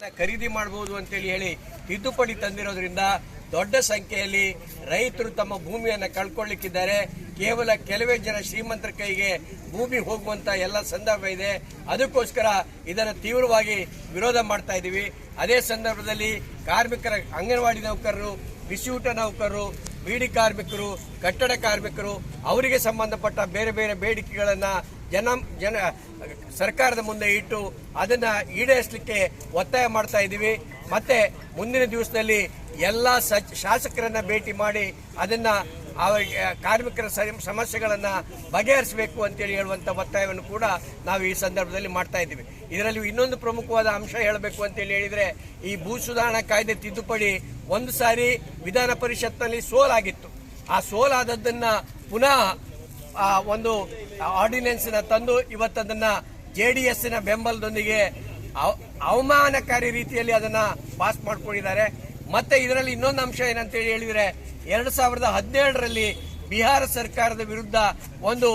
ಖರೀದಿ ಮಾಡಬಹುದು ಅಂತೇಳಿ ಹೇಳಿ ತಿದ್ದುಪಡಿ ತಂದಿರೋದ್ರಿಂದ ದೊಡ್ಡ ಸಂಖ್ಯೆಯಲ್ಲಿ ರೈತರು ತಮ್ಮ ಭೂಮಿಯನ್ನು ಕಳ್ಕೊಳ್ಳಿಕ್ಕಿದ್ದಾರೆ. ಕೇವಲ ಕೆಲವೇ ಜನ ಶ್ರೀಮಂತರ ಕೈಗೆ ಭೂಮಿ ಹೋಗುವಂತ ಎಲ್ಲ ಸಂದರ್ಭ ಇದೆ. ಅದಕ್ಕೋಸ್ಕರ ಇದನ್ನು ತೀವ್ರವಾಗಿ ವಿರೋಧ ಮಾಡ್ತಾ ಇದ್ದೀವಿ. ಅದೇ ಸಂದರ್ಭದಲ್ಲಿ ಕಾರ್ಮಿಕರ, ಅಂಗನವಾಡಿ ನೌಕರರು, ಬಿಸಿಯೂಟ ನೌಕರರು, ಬೀಡಿ ಕಾರ್ಮಿಕರು, ಕಟ್ಟಡ ಕಾರ್ಮಿಕರು, ಅವರಿಗೆ ಸಂಬಂಧಪಟ್ಟ ಬೇರೆ ಬೇರೆ ಬೇಡಿಕೆಗಳನ್ನು ಸರ್ಕಾರದ ಮುಂದೆ ಇಟ್ಟು ಅದನ್ನ ಈಡೇರಿಸಲಿಕ್ಕೆ ಒತ್ತಾಯ ಮಾಡ್ತಾ ಇದ್ದೀವಿ. ಮತ್ತೆ ಮುಂದಿನ ದಿವಸದಲ್ಲಿ ಎಲ್ಲ ಶಾಸಕರನ್ನ ಭೇಟಿ ಮಾಡಿ ಅದನ್ನ ಕಾರ್ಮಿಕರ ಸಮಸ್ಯೆಗಳನ್ನು ಬಗೆಹರಿಸಬೇಕು ಅಂತೇಳಿ ಹೇಳುವಂತ ಒತ್ತಾಯವನ್ನು ಕೂಡ ನಾವು ಈ ಸಂದರ್ಭದಲ್ಲಿ ಮಾಡ್ತಾ ಇದ್ದೀವಿ. ಇದರಲ್ಲಿ ಇನ್ನೊಂದು ಪ್ರಮುಖವಾದ ಅಂಶ ಹೇಳಬೇಕು ಅಂತೇಳಿ ಹೇಳಿದ್ರೆ, ಈ ಭೂ ಸುಧಾರಣಾ ಕಾಯ್ದೆ ತಿದ್ದುಪಡಿ ಒಂದು ಸಾರಿ ವಿಧಾನ ಪರಿಷತ್ನಲ್ಲಿ ಸೋಲಾಗಿತ್ತು. ಆ ಸೋಲಾದದ್ದನ್ನ ಪುನಃ ಒಂದು ಆರ್ಡಿನೆನ್ಸ್ ತಂದು ಇವತ್ತದನ್ನ JDS ಬೆಂಬಲದೊಂದಿಗೆ ಅವಮಾನಕಾರಿ ರೀತಿಯಲ್ಲಿ ಅದನ್ನ ಪಾಸ್ ಮಾಡ್ಕೊಂಡಿದ್ದಾರೆ. ಮತ್ತೆ ಇದರಲ್ಲಿ ಇನ್ನೊಂದು ಅಂಶ ಏನಂತೇಳಿ ಹೇಳಿದ್ರೆ, 2017ರಲ್ಲಿ ಬಿಹಾರ ಸರ್ಕಾರದ ವಿರುದ್ಧ ಒಂದು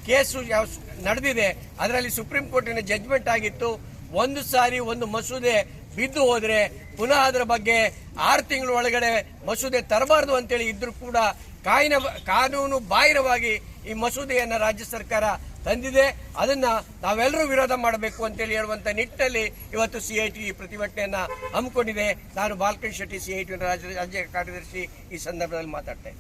ಕೇಸು ನಡೆದಿದೆ. ಅದರಲ್ಲಿ ಸುಪ್ರೀಂ ಕೋರ್ಟಿನ ಜಡ್ಜ್ಮೆಂಟ್ ಆಗಿತ್ತು. ಒಂದು ಸಾರಿ ಒಂದು ಮಸೂದೆ ಬಿದ್ದು ಹೋದ್ರೆ ಪುನಃ ಅದರ ಬಗ್ಗೆ 6 ತಿಂಗಳ ಒಳಗಡೆ ಮಸೂದೆ ತರಬಾರದು ಅಂತೇಳಿ ಇದ್ರೂ ಕೂಡ ಕಾನೂನು ಬಾಹಿರವಾಗಿ ಈ ಮಸೂದೆಯನ್ನ ರಾಜ್ಯ ಸರ್ಕಾರ ತಂದಿದೆ. ಅದನ್ನ ನಾವೆಲ್ಲರೂ ವಿರೋಧ ಮಾಡಬೇಕು ಅಂತೇಳಿ ಹೇಳುವಂತ ನಿಟ್ಟಿನಲ್ಲಿ ಇವತ್ತು CIT ಪ್ರತಿಭಟನೆಯನ್ನ ಹಮ್ಮಿಕೊಂಡಿದೆ. ನಾನು ಬಾಲಕೃಷ್ಣ ಶೆಟ್ಟಿ, CIT ರಾಜ್ಯ ಕಾರ್ಯದರ್ಶಿ, ಈ ಸಂದರ್ಭದಲ್ಲಿ ಮಾತಾಡ್ತೇನೆ.